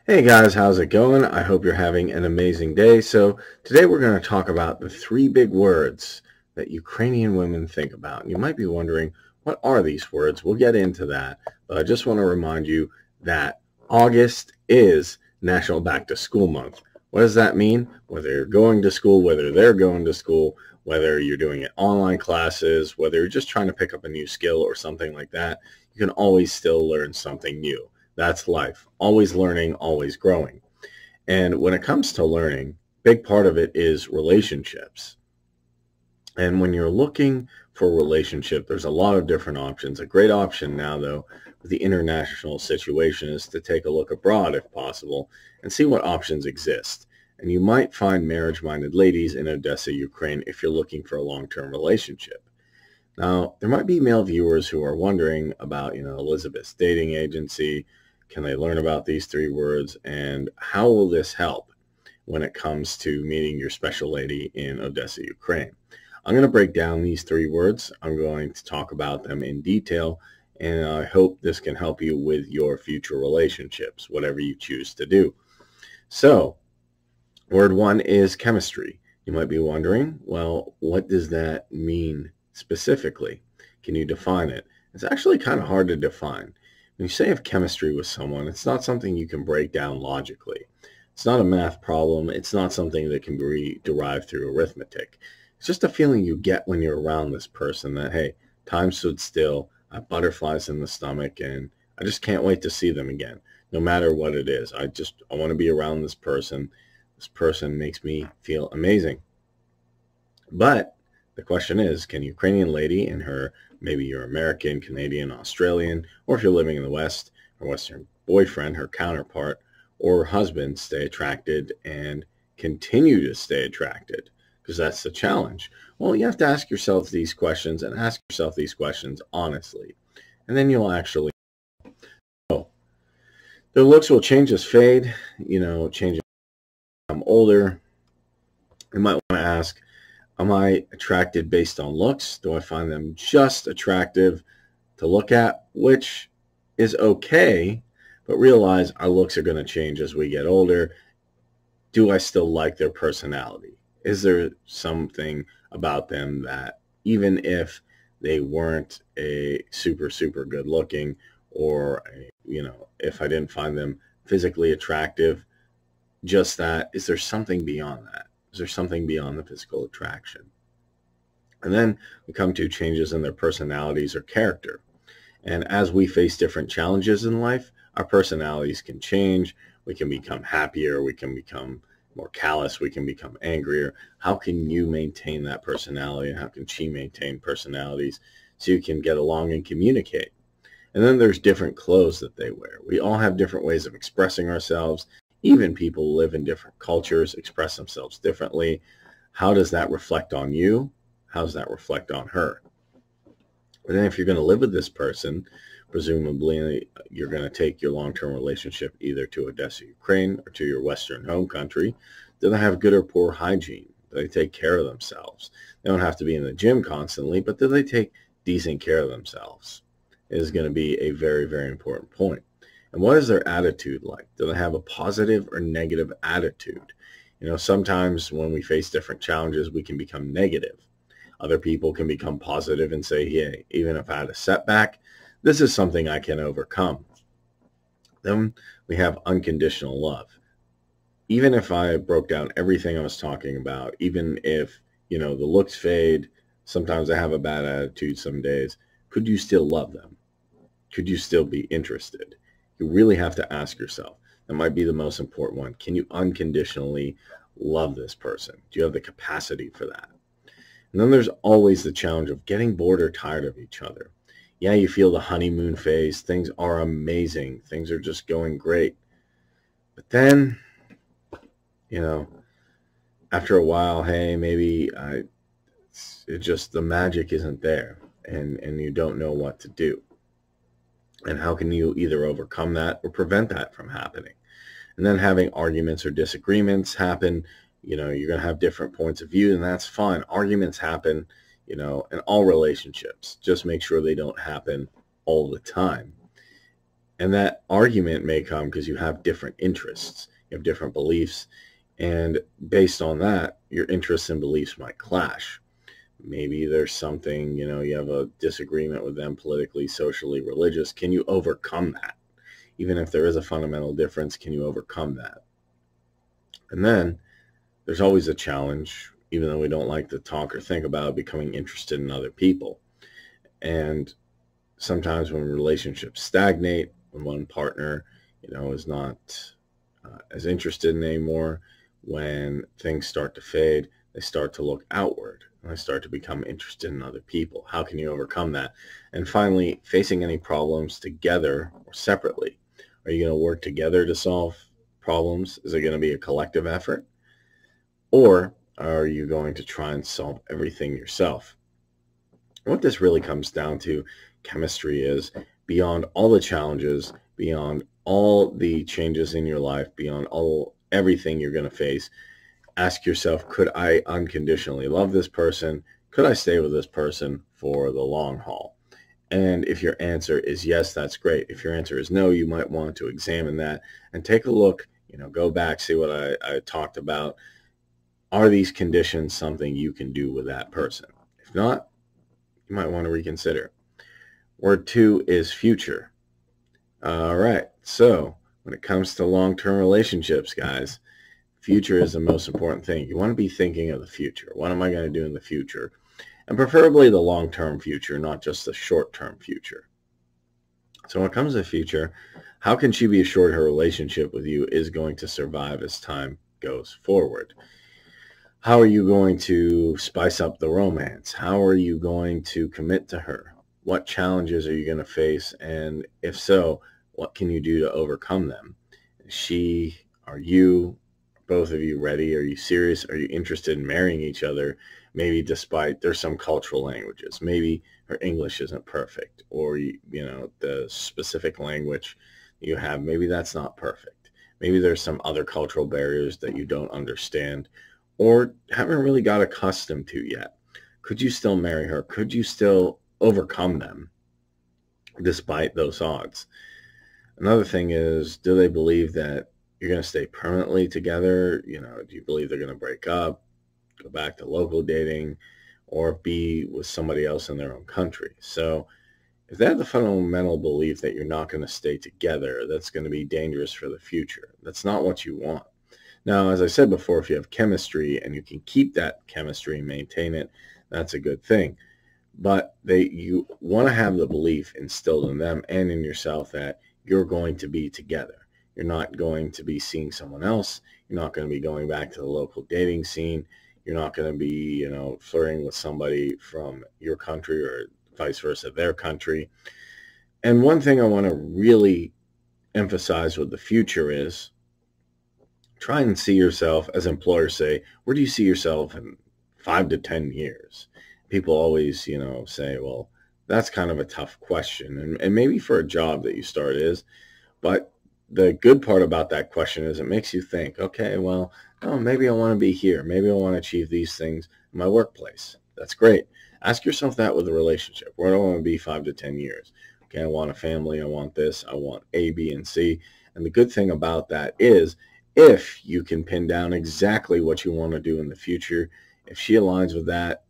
Hey guys, how's it going? I hope you're having an amazing day. So today we're going to talk about the three big words that Ukrainian women think about. And you might be wondering, what are these words? We'll get into that. But I just want to remind you that August is National Back to School Month. What does that mean? Whether you're going to school, whether they're going to school, whether you're doing it online classes, whether you're just trying to pick up a new skill or something like that, you can always still learn something new. That's life. Always learning, always growing. And when it comes to learning, big part of it is relationships. And when you're looking for a relationship, there's a lot of different options. A great option now, though, with the international situation is to take a look abroad if possible and see what options exist. And you might find marriage-minded ladies in Odessa, Ukraine, if you're looking for a long-term relationship. Now, there might be male viewers who are wondering about, Elizabeth's dating agency. Can they learn about these three words? And how will this help when it comes to meeting your special lady in Odessa, Ukraine? I'm going to break down these three words. I'm going to talk about them in detail, and I hope this can help you with your future relationships, whatever you choose to do. So, word one is chemistry. You might be wondering, well, what does that mean specifically? Can you define it? It's actually kind of hard to define. When you say you have chemistry with someone, it's not something you can break down logically. It's not a math problem. It's not something that can be derived through arithmetic. It's just a feeling you get when you're around this person that, hey, time stood still, I have butterflies in the stomach, and I just can't wait to see them again, no matter what it is. I want to be around this person. This person makes me feel amazing. But the question is, can a Ukrainian lady and her, maybe your American, Canadian, Australian, or if you're living in the West, her Western boyfriend, her counterpart, or husband stay attracted and continue to stay attracted? Because that's the challenge. Well, you have to ask yourself these questions and ask yourself these questions honestly. And then you'll actually know. Their looks will change as fade, change as I'm older. You might want to ask, am I attracted based on looks? Do I find them just attractive to look at, which is okay, but realize our looks are going to change as we get older. Do I still like their personality? Is there something about them that even if they weren't a super, super good looking or, if I didn't find them physically attractive, just that, is there something beyond that? Is there something beyond the physical attraction? And then we come to changes in their personalities or character. And as we face different challenges in life, our personalities can change. We can become happier. We can become more callous. We can become angrier. How can you maintain that personality? And how can she maintain personalities so you can get along and communicate? And then there's different clothes that they wear. We all have different ways of expressing ourselves. Even people who live in different cultures express themselves differently. How does that reflect on you? How does that reflect on her? And then if you're going to live with this person, presumably you're going to take your long-term relationship either to Odessa, Ukraine, or to your Western home country. Do they have good or poor hygiene? Do they take care of themselves? They don't have to be in the gym constantly, but do they take decent care of themselves? It is going to be a very, very important point. And what is their attitude like? Do they have a positive or negative attitude? Sometimes when we face different challenges, we can become negative. Other people can become positive and say, hey, even if I had a setback, this is something I can overcome. Then we have unconditional love. Even if I broke down everything I was talking about, even if, the looks fade, sometimes I have a bad attitude some days, could you still love them? Could you still be interested? You really have to ask yourself. That might be the most important one. Can you unconditionally love this person? Do you have the capacity for that? And then there's always the challenge of getting bored or tired of each other. Yeah, you feel the honeymoon phase. Things are amazing. Things are just going great. But then, after a while, hey, maybe the magic isn't there and you don't know what to do. And how can you either overcome that or prevent that from happening? And then having arguments or disagreements happen. You're going to have different points of view, and that's fine. Arguments happen, in all relationships. Just make sure they don't happen all the time. And that argument may come because you have different interests, you have different beliefs, and based on that, your interests and beliefs might clash. Maybe there's something, you have a disagreement with them politically, socially, religious. Can you overcome that? Even if there is a fundamental difference, can you overcome that? And then there's always a challenge, even though we don't like to talk or think about becoming interested in other people. And sometimes when relationships stagnate, when one partner, is not as interested in anymore, when things start to fade, they start to look outward and they start to become interested in other people. How can you overcome that? And finally, facing any problems together or separately. Are you going to work together to solve problems? Is it going to be a collective effort? Or are you going to try and solve everything yourself? What this really comes down to, chemistry, is beyond all the challenges, beyond all the changes in your life, beyond everything you're going to face, ask yourself, could I unconditionally love this person? Could I stay with this person for the long haul? And if your answer is yes, that's great. If your answer is no, you might want to examine that and take a look, go back, see what I talked about. Are these conditions something you can do with that person? If not, you might want to reconsider. Word 2 is future. All right. So when it comes to long-term relationships, guys, future is the most important thing. You want to be thinking of the future. What am I going to do in the future? And preferably the long-term future, not just the short-term future. So when it comes to the future, how can she be assured her relationship with you is going to survive as time goes forward? How are you going to spice up the romance? How are you going to commit to her? What challenges are you going to face? And if so, what can you do to overcome them? Are you, both of you ready? Are you serious? Are you interested in marrying each other? Maybe despite there's some cultural languages. Maybe her English isn't perfect, or, the specific language you have, maybe that's not perfect. Maybe there's some other cultural barriers that you don't understand or haven't really got accustomed to yet. Could you still marry her? Could you still overcome them despite those odds? Another thing is, do they believe that you're going to stay permanently together? Do you believe they're going to break up, go back to local dating, or be with somebody else in their own country? So if they have the fundamental belief that you're not going to stay together, that's going to be dangerous for the future. That's not what you want. Now, as I said before, if you have chemistry and you can keep that chemistry and maintain it, that's a good thing. But you want to have the belief instilled in them and in yourself that you're going to be together. You're not going to be seeing someone else. You're not going to be going back to the local dating scene. You're not going to be, flirting with somebody from your country or vice versa, their country. And one thing I want to really emphasize with the future is try and see yourself, as employers say, where do you see yourself in 5 to 10 years? People always, say, well, that's kind of a tough question. And maybe for a job that you start is, but the good part about that question is it makes you think, okay, well, maybe I want to be here. Maybe I want to achieve these things in my workplace. That's great. Ask yourself that with a relationship. Where do I want to be 5 to 10 years? Okay, I want a family. I want this. I want A, B, and C. And the good thing about that is if you can pin down exactly what you want to do in the future, if she aligns with that,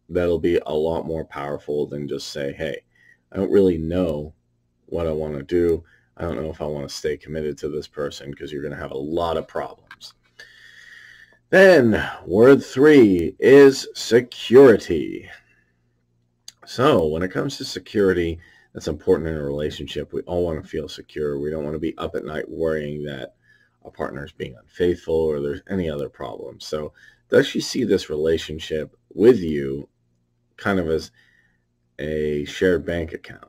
that'll be a lot more powerful than just say, hey, I don't really know what I want to do. I don't know if I want to stay committed to this person, because you're going to have a lot of problems. Then word 3 is security. So when it comes to security, that's important in a relationship. We all want to feel secure. We don't want to be up at night worrying that our partner is being unfaithful or there's any other problem. So does she see this relationship with you kind of as a shared bank account?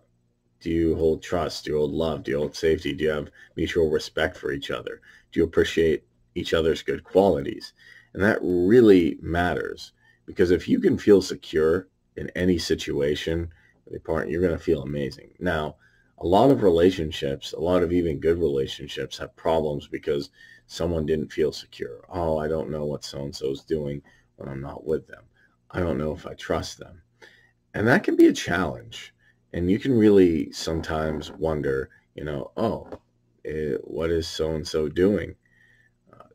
Do you hold trust? Do you hold love? Do you hold safety? Do you have mutual respect for each other? Do you appreciate each other's good qualities? And that really matters, because if you can feel secure in any situation with your partner, you're going to feel amazing. Now, a lot of relationships, a lot of even good relationships have problems because someone didn't feel secure. Oh, I don't know what so-and-so is doing when I'm not with them. I don't know if I trust them. And that can be a challenge. And you can really sometimes wonder, Oh, what is so-and-so doing?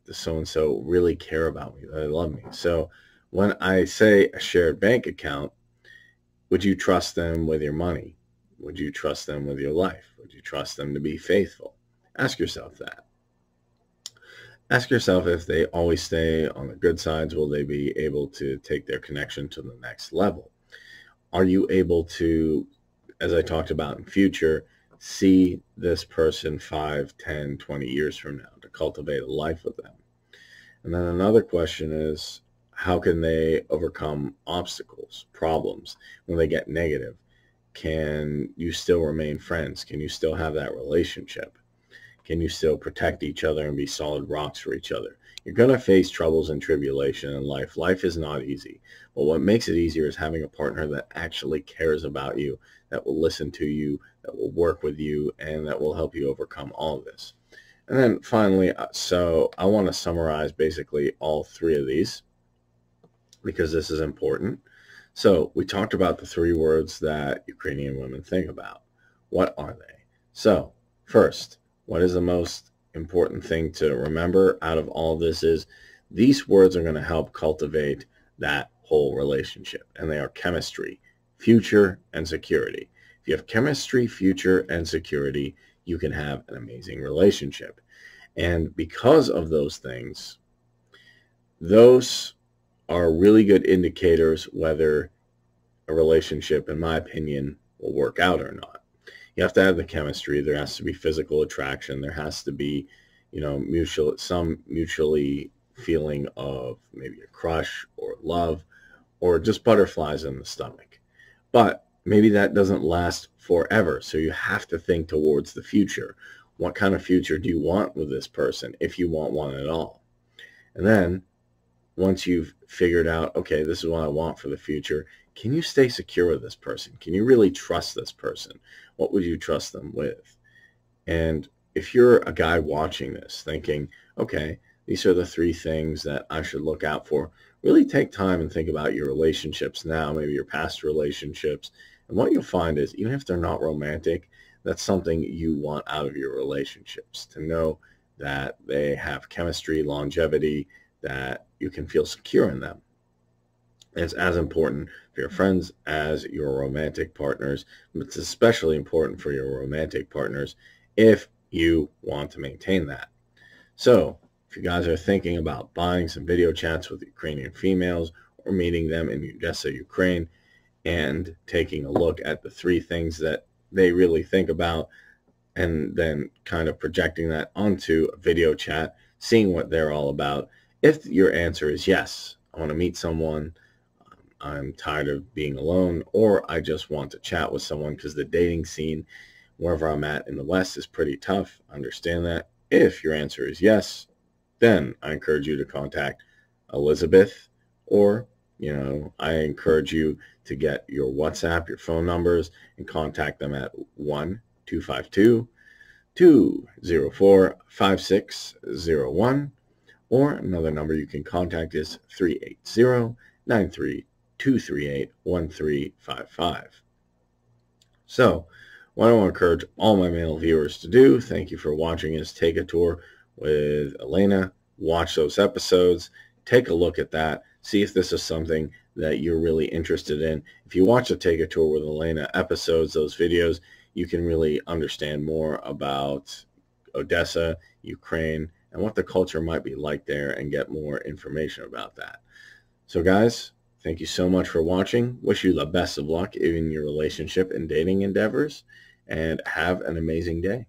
Does so-and-so really care about me? Do they love me? So when I say a shared bank account, would you trust them with your money? Would you trust them with your life? Would you trust them to be faithful? Ask yourself that. Ask yourself, if they always stay on the good sides, will they be able to take their connection to the next level? Are you able to, as I talked about in future, see this person 5, 10, 20 years from now, to cultivate a life with them? And then another question is, how can they overcome obstacles, problems when they get negative? Can you still remain friends? Can you still have that relationship? Can you still protect each other and be solid rocks for each other? You're going to face troubles and tribulation in life. Life is not easy. But what makes it easier is having a partner that actually cares about you, that will listen to you, that will work with you, and that will help you overcome all of this. And then finally, so I want to summarize basically all three of these, because this is important. So we talked about the three words that Ukrainian women think about. What are they? So first, what is the most important thing to remember out of all this is these words are going to help cultivate that whole relationship. And they are chemistry, future, and security. If you have chemistry, future, and security, you can have an amazing relationship. And because of those things, those are really good indicators whether a relationship, in my opinion, will work out or not. You have to have the chemistry. There has to be physical attraction. There has to be, some mutually feeling of maybe a crush or love or just butterflies in the stomach. But maybe that doesn't last forever. So you have to think towards the future. What kind of future do you want with this person, if you want one at all? And then once you've figured out, okay, this is what I want for the future, can you stay secure with this person? Can you really trust this person? What would you trust them with? And if you're a guy watching this thinking, okay, these are the three things that I should look out for, really take time and think about your relationships now, maybe your past relationships. And what you'll find is, even if they're not romantic, that's something you want out of your relationships, to know that they have chemistry, longevity, that you can feel secure in them. And it's as important for your friends as your romantic partners, but it's especially important for your romantic partners if you want to maintain that. So if you guys are thinking about buying some video chats with Ukrainian females or meeting them in Odessa, Ukraine, and taking a look at the three things that they really think about, and then kind of projecting that onto a video chat, seeing what they're all about. If your answer is yes, I want to meet someone, I'm tired of being alone, or I just want to chat with someone, because the dating scene wherever I'm at in the West is pretty tough. I understand that. If your answer is yes, then I encourage you to contact Elizabeth, or, I encourage you to get your WhatsApp, your phone numbers, and contact them at 1-252-204-5601. Or another number you can contact is 380-93-238-1355. So what I want to encourage all my male viewers to do, thank you for watching, is take a tour with Elena, watch those episodes, take a look at that, see if this is something that you're really interested in. If you watch the Take a Tour with Elena episodes, those videos, you can really understand more about Odessa, Ukraine, and what the culture might be like there, and get more information about that. So guys, thank you so much for watching. Wish you the best of luck in your relationship and dating endeavors, and have an amazing day.